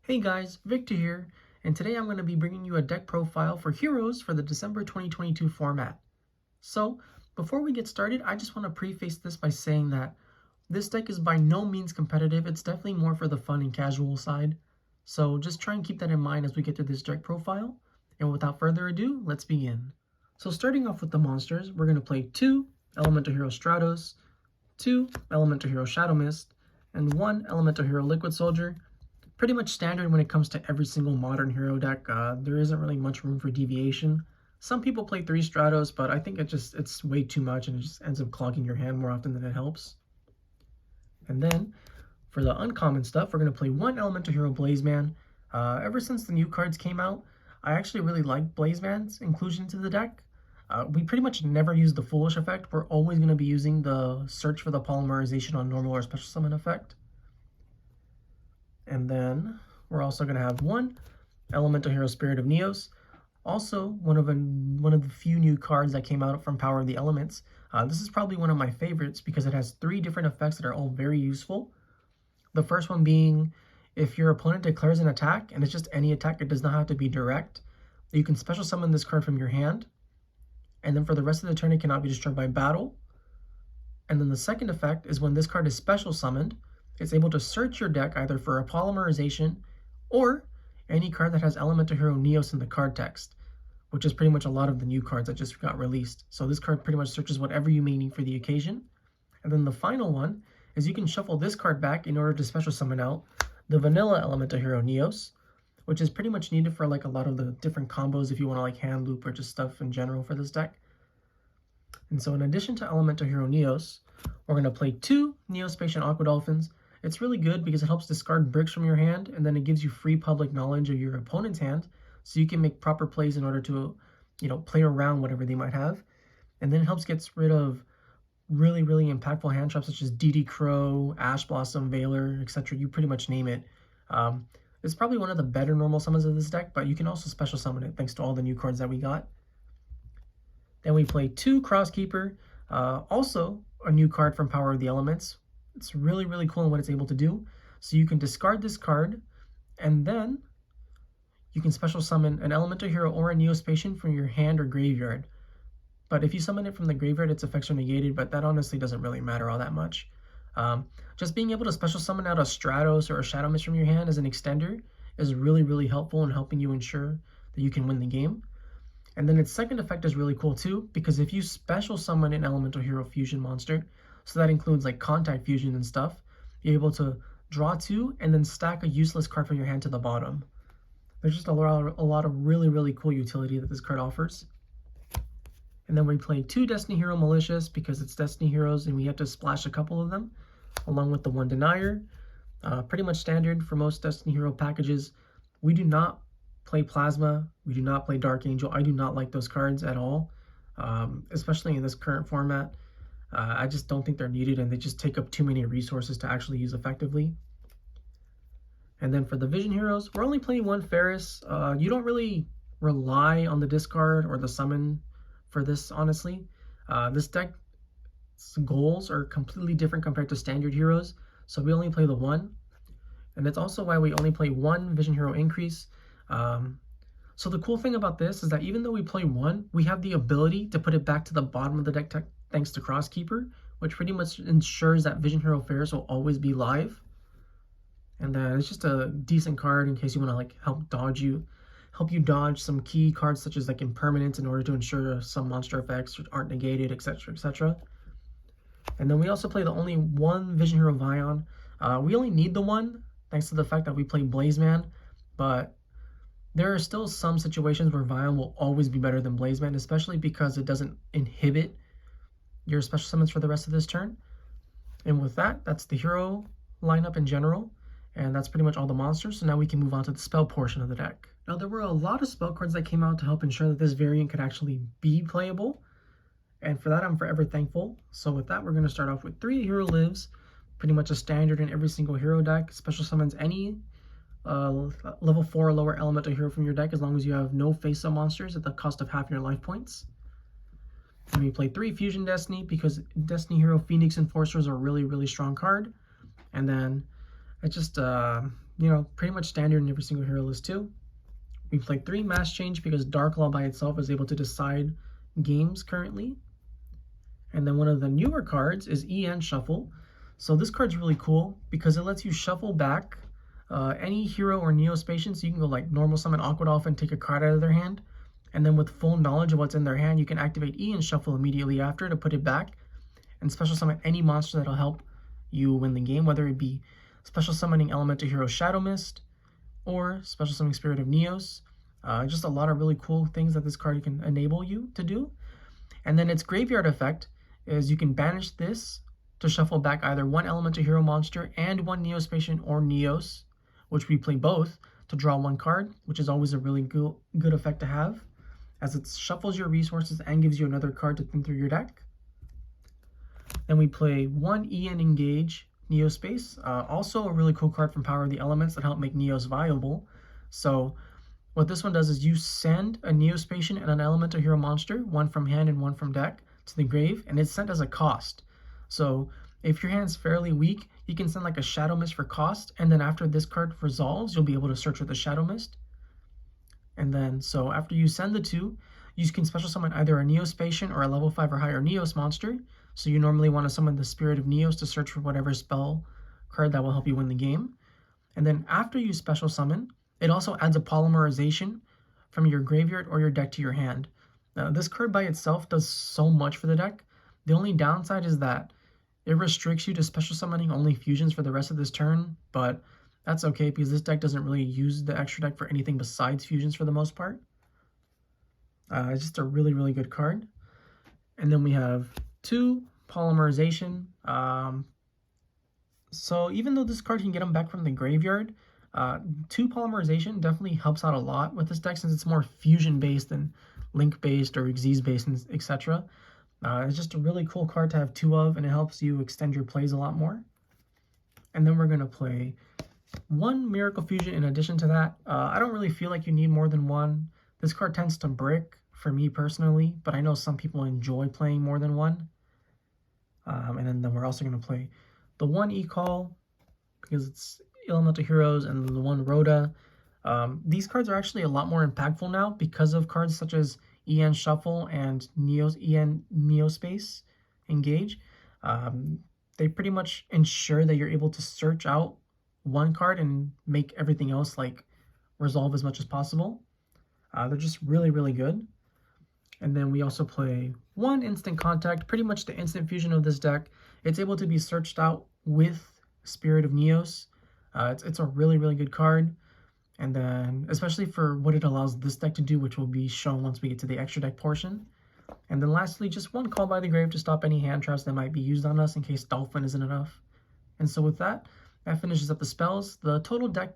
Hey guys, Victor here, and today I'm going to be bringing you a deck profile for Heroes for the December 2022 format. So, before we get started, I just want to preface this by saying that this deck is by no means competitive. It's definitely more for the fun and casual side. So just try and keep that in mind as we get through this deck profile. And without further ado, let's begin. So starting off with the monsters, we're going to play 2 Elemental Hero Stratos, 2 Elemental Hero Shadow Mist, and 1 Elemental Hero Liquid Soldier. Pretty much standard when it comes to every single modern hero deck. There isn't really much room for deviation. Some people play 3 Stratos, but I think it's way too much and it just ends up clogging your hand more often than it helps. And then for the uncommon stuff, we're going to play 1 Elemental Hero Blazeman. Ever since the new cards came out, I actually really like Blazeman's inclusion into the deck. We pretty much never use the Foolish effect. We're always going to be using the Search for the Polymerization on normal or special summon effect. And then we're also going to have 1 Elemental Hero Spirit of Neos. Also, one of the few new cards that came out from Power of the Elements. This is probably one of my favorites because it has 3 different effects that are all very useful. The first one being, if your opponent declares an attack, and it's just any attack, it does not have to be direct, you can special summon this card from your hand. And then for the rest of the turn, it cannot be destroyed by battle. And then the second effect is when this card is special summoned, it's able to search your deck either for a Polymerization or any card that has Elemental Hero Neos in the card text, which is pretty much a lot of the new cards that just got released. So this card pretty much searches whatever you may need for the occasion. And then the final one is you can shuffle this card back in order to special summon out the vanilla Elemental Hero Neos, which is pretty much needed for like a lot of the different combos if you want to like hand loop or just stuff in general for this deck. And so in addition to Elemental Hero Neos, we're going to play 2 Neo-spacian Aqua Dolphins. It's really good because it helps discard bricks from your hand, and then it gives you free public knowledge of your opponent's hand, so you can make proper plays in order to, play around whatever they might have. And then it helps get rid of really, really impactful hand traps such as DD Crow, Ash Blossom, Veiler, etc. You pretty much name it. It's probably one of the better normal summons of this deck, but you can also special summon it thanks to all the new cards that we got. Then we play 2 Crosskeeper, also a new card from Power of the Elements. It's really, really cool in what it's able to do. So you can discard this card, and then you can special summon an Elemental Hero or a Neo-spacian from your hand or graveyard. But if you summon it from the graveyard, its effects are negated, but that honestly doesn't really matter all that much. Just being able to special summon out a Stratos or a Shadow Mist from your hand as an extender is really, really helpful in helping you ensure that you can win the game. And then its second effect is really cool too, because if you special summon an Elemental Hero Fusion monster, so that includes like Contact Fusion and stuff, you're able to draw 2 and then stack a useless card from your hand to the bottom. There's just a lot of really, really cool utility that this card offers. And then we play 2 Destiny Hero Malicious because it's Destiny Heroes and we have to splash a couple of them, along with the 1 Denier. Pretty much standard for most Destiny Hero packages. We do not play Plasma, we do not play Dark Angel. I do not like those cards at all, especially in this current format. I just don't think they're needed and they just take up too many resources to actually use effectively. And then for the Vision Heroes, we're only playing 1 Faris. You don't really rely on the discard or the summon for this, honestly. This deck's goals are completely different compared to standard heroes, so we only play the 1. And that's also why we only play 1 Vision Hero Increase. So the cool thing about this is that even though we play 1, we have the ability to put it back to the bottom of the deck thanks to Crosskeeper, which pretty much ensures that Vision Hero Faris will always be live. And then it's just a decent card in case you want to like help you dodge some key cards such as like Impermanence in order to ensure some monster effects aren't negated, etc., etc. And then we also play the only 1 Vision Hero Vyon. We only need the 1 thanks to the fact that we play Blazeman, but there are still some situations where Vyon will always be better than Blazeman, especially because it doesn't inhibit your special summons for the rest of this turn. And with that, that's the hero lineup in general, and that's pretty much all the monsters. So now we can move on to the spell portion of the deck. Now there were a lot of spell cards that came out to help ensure that this variant could actually be playable, and for that I'm forever thankful. So with that, we're going to start off with 3 Hero Lives, pretty much a standard in every single hero deck. Special summons any level 4 or lower elemental hero from your deck as long as you have no face-up monsters at the cost of half your life points. And we play 3 Fusion Destiny because Destiny Hero Phoenix Enforcers are a really, really strong card. And then it just pretty much standard in every single hero list too. We play 3 Mass Change because Dark Law by itself is able to decide games currently. And then one of the newer cards is EN Shuffle. So this card's really cool because it lets you shuffle back any hero or Neo-spacian. So you can go like normal summon Aqua Dolphin, take a card out of their hand, and then with full knowledge of what's in their hand, you can activate EN Shuffle immediately after to put it back and special summon any monster that'll help you win the game, whether it be special summoning Elemental Hero Shadow Mist or special summoning Spirit of Neos. Just a lot of really cool things that this card can enable you to do. And then its graveyard effect is you can banish this to shuffle back either one Elemental Hero monster and one Neo-spacian or Neos, which we play both, to draw one card, which is always a really good effect to have, as it shuffles your resources and gives you another card to thin through your deck. Then we play 1 EN Engage Neo-space, also a really cool card from Power of the Elements that help make Neos viable. So what this one does is you send a Neo-spacian and an Elemental Hero monster, one from hand and one from deck, to the grave, and it's sent as a cost. So if your hand's fairly weak, you can send like a Shadow Mist for cost, and then after this card resolves, you'll be able to search with the Shadow Mist. And then, so after you send the 2, you can special summon either a Neo-spacian or a level 5 or higher Neos monster. So you normally want to summon the Spirit of Neos to search for whatever spell card that will help you win the game. And then after you special summon, it also adds a Polymerization from your graveyard or your deck to your hand. Now, this card by itself does so much for the deck. The only downside is that it restricts you to special summoning only fusions for the rest of this turn, but that's okay because this deck doesn't really use the extra deck for anything besides fusions for the most part. It's just a really, really good card. And then we have 2 Polymerization. So even though this card can get them back from the graveyard, 2 Polymerization definitely helps out a lot with this deck since it's more fusion-based than Link-based or Xyz-based, etc. It's just a really cool card to have 2 of, and it helps you extend your plays a lot more. And then we're going to play 1 Miracle Fusion in addition to that. I don't really feel like you need more than 1. This card tends to brick for me personally, but I know some people enjoy playing more than 1. And then we're also going to play the 1 E-Call because it's Elemental Heroes and the 1 Rhoda. These cards are actually a lot more impactful now because of cards such as EN Shuffle and EN Neo-space Engage. They pretty much ensure that you're able to search out 1 card and make everything else like resolve as much as possible. They're just really, really good. And then we also play 1 Instant Contact, pretty much the instant fusion of this deck. It's able to be searched out with Spirit of Neos. It's a really, really good card. And then, especially for what it allows this deck to do, which will be shown once we get to the extra deck portion. And then lastly, just 1 Call by the Grave to stop any hand traps that might be used on us in case Dolphin isn't enough. And so with that, that finishes up the spells. The total deck,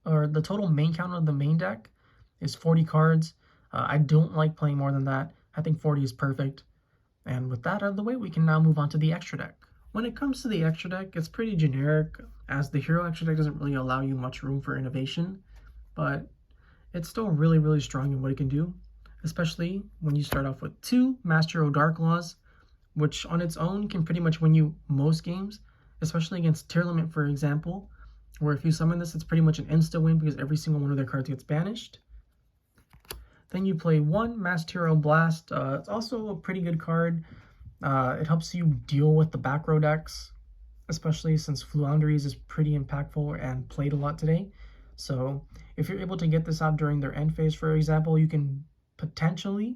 or the total main count of the main deck is 40 cards. I don't like playing more than that. I think 40 is perfect. And with that out of the way, we can now move on to the extra deck. When it comes to the extra deck, it's pretty generic, as the hero extra deck doesn't really allow you much room for innovation, but it's still really, really strong in what it can do, especially when you start off with 2 Master Hero Dark Laws, which on its own can pretty much win you most games, especially against Tier Limit, for example, where if you summon this, it's pretty much an insta-win because every single one of their cards gets banished. Then you play 1 Master Hero Blast. It's also a pretty good card. It helps you deal with the back row decks, especially since Fluounderies is pretty impactful and played a lot today. So if you're able to get this out during their end phase, for example, you can potentially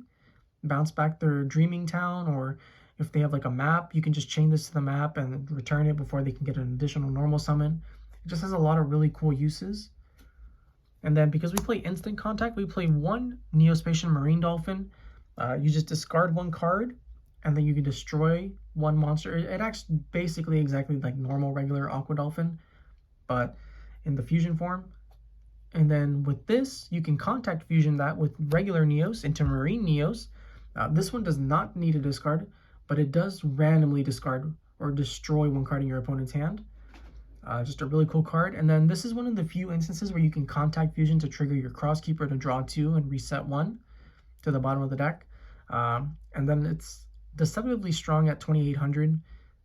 bounce back their Dreaming Town, or if they have like a map, you can just chain this to the map and return it before they can get an additional normal summon. It just has a lot of really cool uses. And then because we play Instant Contact, we play 1 Neo-spacian Marine Dolphin. You just discard 1 card, and then you can destroy 1 monster. It acts basically exactly like normal regular Aqua Dolphin, but in the fusion form. And then with this, you can contact fusion that with regular Neos into Marine Neos. This one does not need a discard, but it does randomly discard or destroy 1 card in your opponent's hand. Just a really cool card. And then this is one of the few instances where you can contact fusion to trigger your Crosskeeper to draw 2 and reset 1 to the bottom of the deck. And then it's deceptively strong at 2800.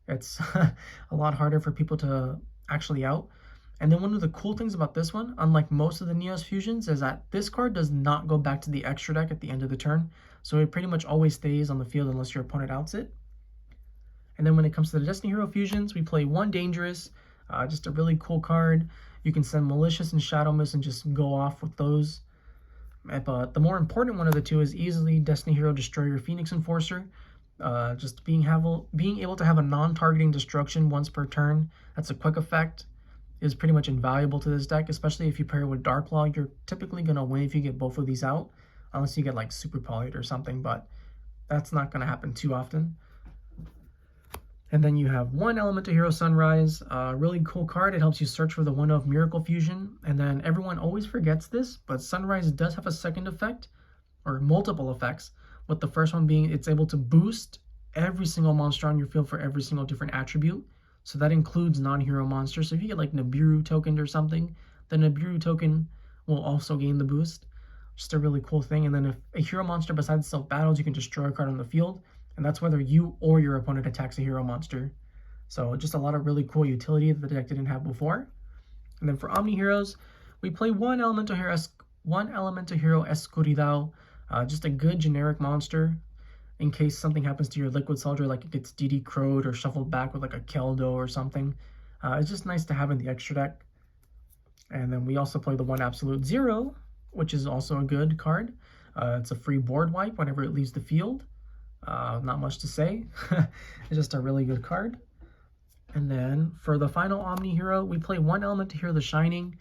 It's a lot harder for people to actually out. And then one of the cool things about this one, unlike most of the Neos fusions, is that this card does not go back to the extra deck at the end of the turn. So it pretty much always stays on the field unless your opponent outs it. And then when it comes to the Destiny Hero fusions, we play one Dangerous, just a really cool card. You can send Malicious and Shadow Mist and just go off with those. But the more important one of the two is easily Destiny Hero Destroyer Phoenix Enforcer. Just being able to have a non-targeting destruction once per turn. That's a quick effect. Is pretty much invaluable to this deck, especially if you pair it with Dark Law. You're typically going to win if you get both of these out, unless you get like Super Polyed or something, but that's not going to happen too often. And then you have one Elemental Hero Sunrise, really cool card. It helps you search for the one of Miracle Fusion, and then everyone always forgets this, but Sunrise does have a second effect, or multiple effects, with the first one being it's able to boost every single monster on your field for every single different attribute. So that includes non-hero monsters. So if you get like Nibiru token or something, the Nibiru token will also gain the boost. Just a really cool thing. And then if a hero monster besides itself battles, you can destroy a card on the field. And that's whether you or your opponent attacks a hero monster. So just a lot of really cool utility that the deck didn't have before. And then for Omni Heroes, we play one Elemental Hero Escuridao. Just a good generic monster. In case something happens to your Liquid Soldier, like it gets DD crowed or shuffled back with like a Keldo or something. It's just nice to have in the extra deck. And then we also play the one Absolute Zero, which is also a good card. It's a free board wipe whenever it leaves the field. Not much to say. It's just a really good card. And then for the final Omni Hero, we play one Elemental Hero, the Shining.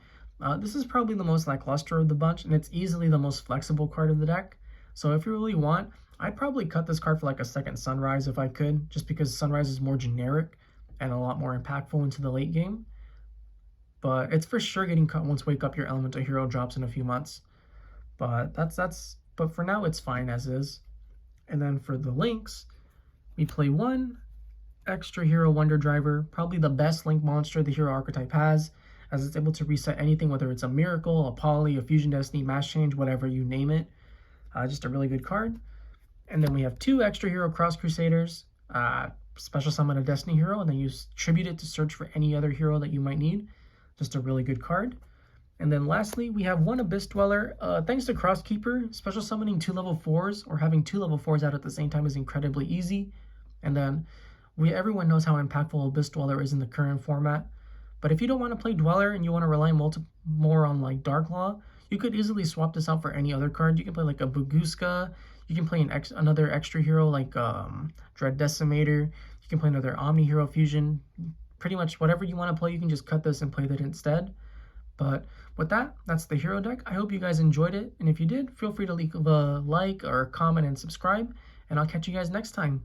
This is probably the most lackluster of the bunch, and it's easily the most flexible card of the deck. So if you really want, I'd probably cut this card for like a second Sunrise if I could, just because Sunrise is more generic and a lot more impactful into the late game. But it's for sure getting cut once Wake Up Your Elemental Hero drops in a few months. But but for now it's fine as is. And then for the links, we play one Extra Hero Wonder Driver, probably the best link monster the hero archetype has, as it's able to reset anything, whether it's a Miracle, a Poly, a Fusion Destiny, Mass Change, whatever you name it. Just a really good card. And then we have two Extra Hero Cross Crusaders, special summon a Destiny hero, and then use Tribute it to search for any other hero that you might need. Just a really good card. And then lastly, we have one Abyss Dweller. Thanks to Crosskeeper, special summoning 2 level 4s or having 2 level 4s out at the same time is incredibly easy. And then everyone knows how impactful Abyss Dweller is in the current format. But if you don't want to play Dweller and you want to rely more on like Dark Law, you could easily swap this out for any other card. You can play like a Buguska. You can play another extra hero like Dread Decimator. You can play another Omni Hero Fusion. Pretty much whatever you want to play, you can just cut this and play that instead. But with that, that's the hero deck. I hope you guys enjoyed it. And if you did, feel free to leave a like or comment and subscribe. And I'll catch you guys next time.